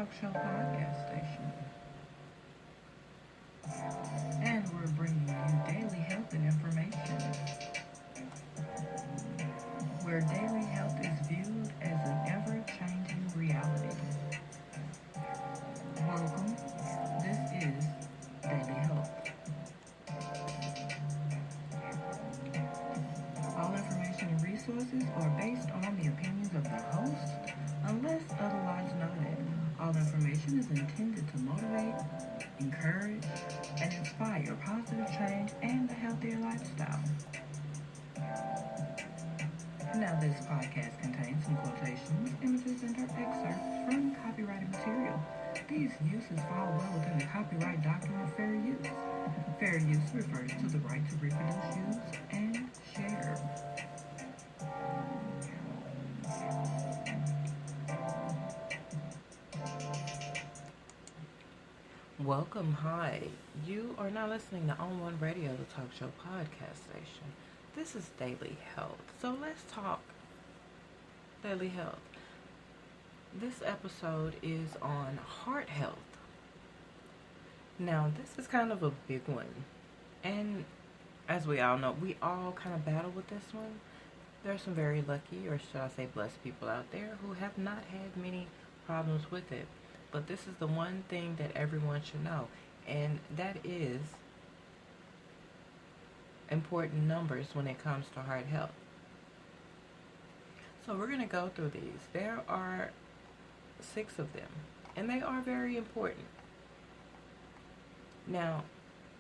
talk show podcast station. And we're bringing you daily health and information, where daily health is viewed as an ever-changing reality. Welcome. This is Daily Health. All information and resources are based on the opinions of the host, unless otherwise noted. All information is intended to motivate, encourage, and inspire positive change and a healthier lifestyle. Now, this podcast contains some quotations, images, and excerpts from copyrighted material. These uses fall well within the copyright doctrine of fair use. Fair use refers to the right to reproduce, use, and share. Welcome, hi. You are now listening to On One Radio, the talk show podcast station. This is Daily Health. So let's talk Daily Health. This episode is on heart health. Now, this is kind of a big one. And as we all know, we all kind of battle with this one. There are some very lucky, or should I say blessed people out there who have not had many problems with it. But this is the one thing that everyone should know, and that is important numbers when it comes to heart health. So we're going to go through these. There are 6 of them, and they are very important. Now,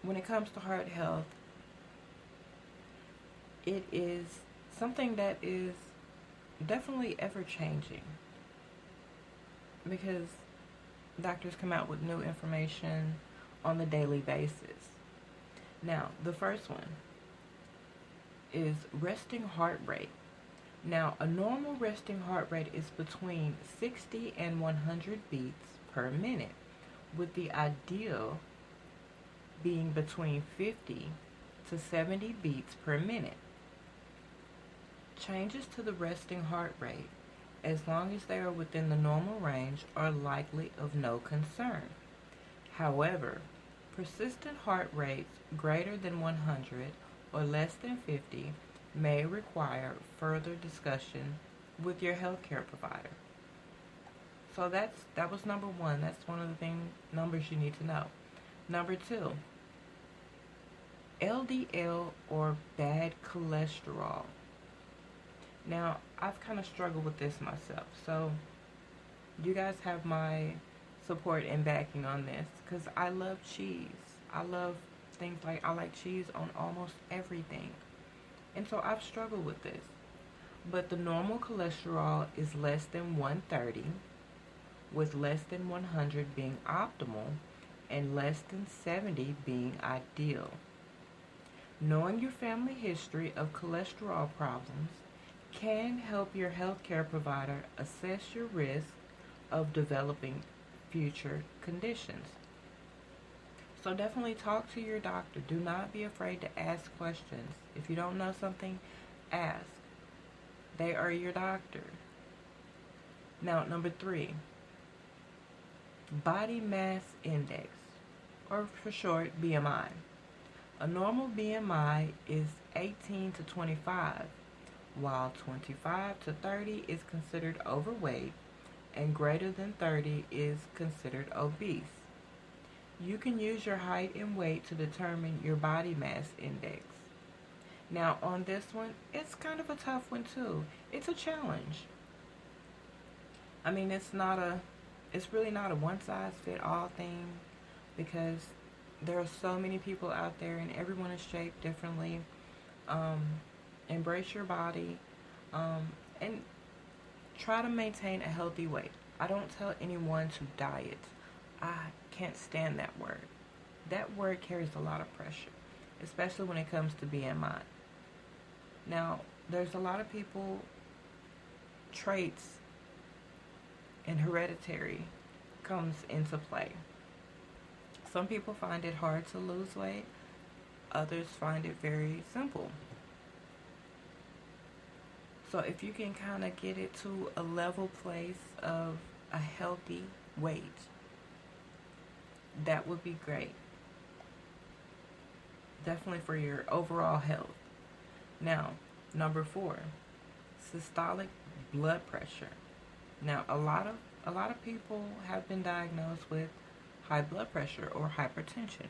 when it comes to heart health, it is something that is definitely ever-changing, because doctors come out with new information on a daily basis. Now, the first one is resting heart rate. Now, a normal resting heart rate is between 60 and 100 beats per minute, with the ideal being between 50 to 70 beats per minute. Changes to the resting heart rate, as long as they are within the normal range, are likely of no concern. However, persistent heart rates greater than 100 or less than 50 may require further discussion with your healthcare provider. So that was number 1. That's one of the numbers you need to know. Number 2, LDL or bad cholesterol. Now, I've kind of struggled with this myself, so you guys have my support and backing on this, because I love cheese. I love things I like cheese on almost everything. And so I've struggled with this. But the normal cholesterol is less than 130, with less than 100 being optimal, and less than 70 being ideal. Knowing your family history of cholesterol problems can help your healthcare provider assess your risk of developing future conditions. So definitely talk to your doctor. Do not be afraid to ask questions. If you don't know something, ask. They are your doctor. Now, number 3, body mass index, or for short, BMI. A normal BMI is 18 to 25, while 25 to 30 is considered overweight and greater than 30 is considered obese. You can use your height and weight to determine your body mass index. Now, on this one, it's kind of a tough one too. It's a challenge. I mean, it's really not a one-size-fits-all thing, because there are so many people out there and everyone is shaped differently. Embrace your body, and try to maintain a healthy weight. I don't tell anyone to diet. I can't stand that word. That word carries a lot of pressure, especially when it comes to BMI. Now, there's a lot of people, traits and hereditary comes into play. Some people find it hard to lose weight. Others find it very simple. So if you can kind of get it to a level place of a healthy weight. That would be great. Definitely for your overall health. Now, number 4, systolic blood pressure. Now, a lot of people have been diagnosed with high blood pressure or hypertension.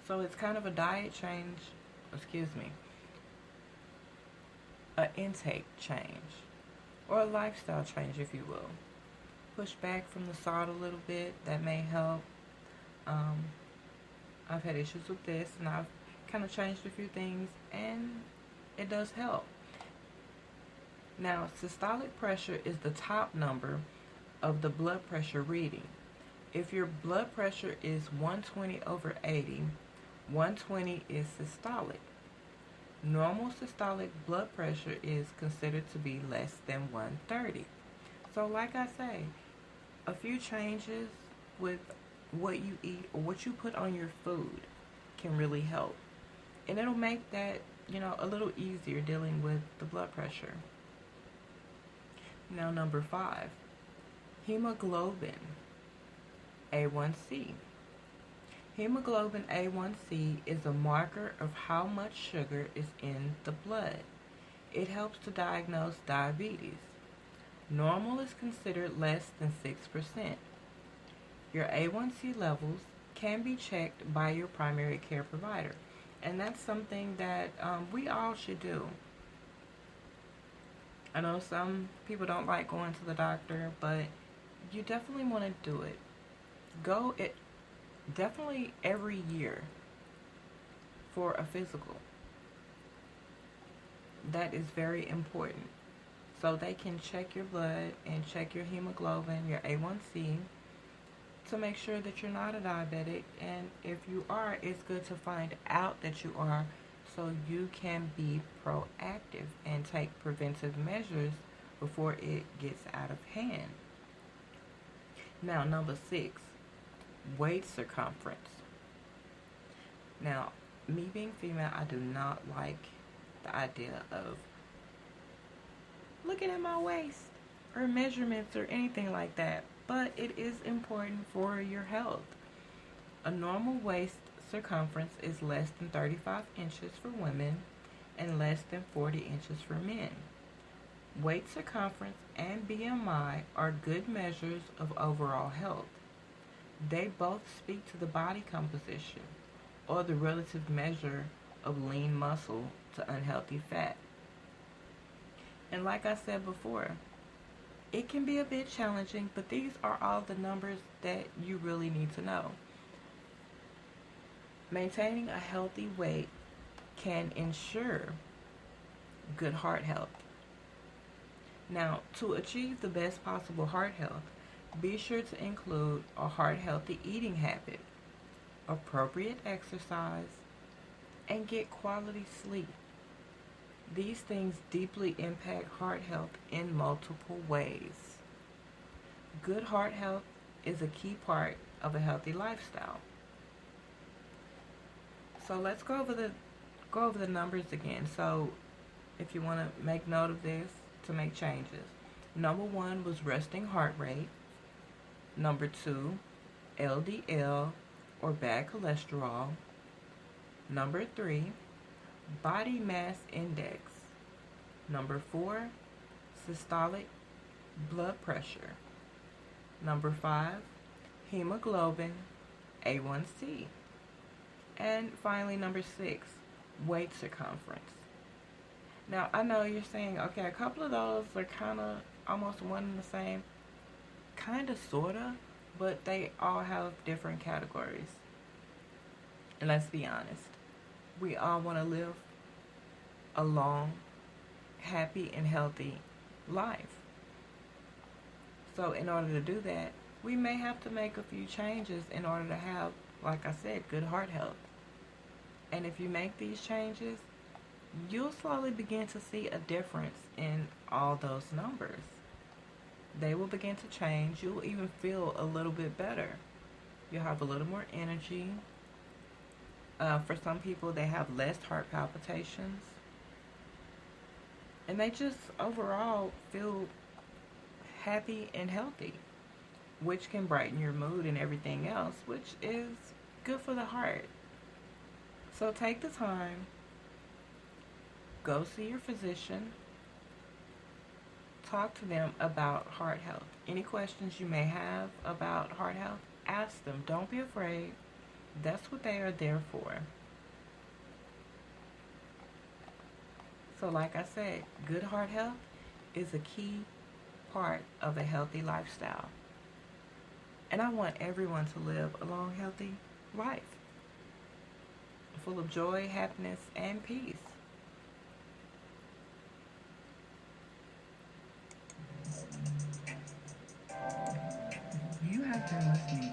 So it's kind of a diet change, an intake change, or a lifestyle change, if you will. Push back from the salt a little bit. That may help. I've had issues with this, and I've kind of changed a few things, and it does help. Now, systolic pressure is the top number of the blood pressure reading. If your blood pressure is 120/80, 120 is systolic. Normal systolic blood pressure is considered to be less than 130. So like I say, a few changes with what you eat or what you put on your food can really help. And it'll make that, a little easier dealing with the blood pressure. Now, number 5, hemoglobin A1C. Hemoglobin A1C is a marker of how much sugar is in the blood. It helps to diagnose diabetes. Normal is considered less than 6%. Your A1C levels can be checked by your primary care provider, and that's something that we all should do. I know some people don't like going to the doctor, but you definitely want to do it. Definitely every year for a physical. That is very important. So they can check your blood and check your hemoglobin, your A1C, to make sure that you're not a diabetic. And if you are, it's good to find out that you are, so you can be proactive and take preventive measures before it gets out of hand. Now, number 6, waist circumference. Now, me being female, I do not like the idea of looking at my waist or measurements or anything like that, but it is important for your health. A normal waist circumference is less than 35 inches for women and less than 40 inches for men. Waist circumference and BMI are good measures of overall health. They both speak to the body composition, or the relative measure of lean muscle to unhealthy fat. And like I said before, it can be a bit challenging, but these are all the numbers that you really need to know. Maintaining a healthy weight can ensure good heart health. Now, to achieve the best possible heart health, be sure to include a heart-healthy eating habit, appropriate exercise, and get quality sleep. These things deeply impact heart health in multiple ways. Good heart health is a key part of a healthy lifestyle. So let's go over the numbers again. So if you want to make note of this to make changes. Number 1 was resting heart rate. Number 2, LDL or bad cholesterol. Number 3, body mass index. Number 4, systolic blood pressure. Number 5, hemoglobin A1C. And finally, number 6, waist circumference. Now, I know you're saying, okay, a couple of those are kind of almost one and the same. Kind of, sort of, but they all have different categories. And let's be honest, we all want to live a long, happy, and healthy life. So in order to do that, we may have to make a few changes in order to have, like I said, good heart health. And if you make these changes, you'll slowly begin to see a difference in all those numbers. They will begin to change. You'll even feel a little bit better. You'll have a little more energy. For some people, they have less heart palpitations. And they just overall feel happy and healthy. which can brighten your mood and everything else, which is good for the heart. So take the time, go see your physician, talk to them about heart health. Any questions you may have about heart health, ask them. Don't be afraid. That's what they are there for. So like I said, good heart health is a key part of a healthy lifestyle. And I want everyone to live a long, healthy life, full of joy, happiness, and peace. You have been listening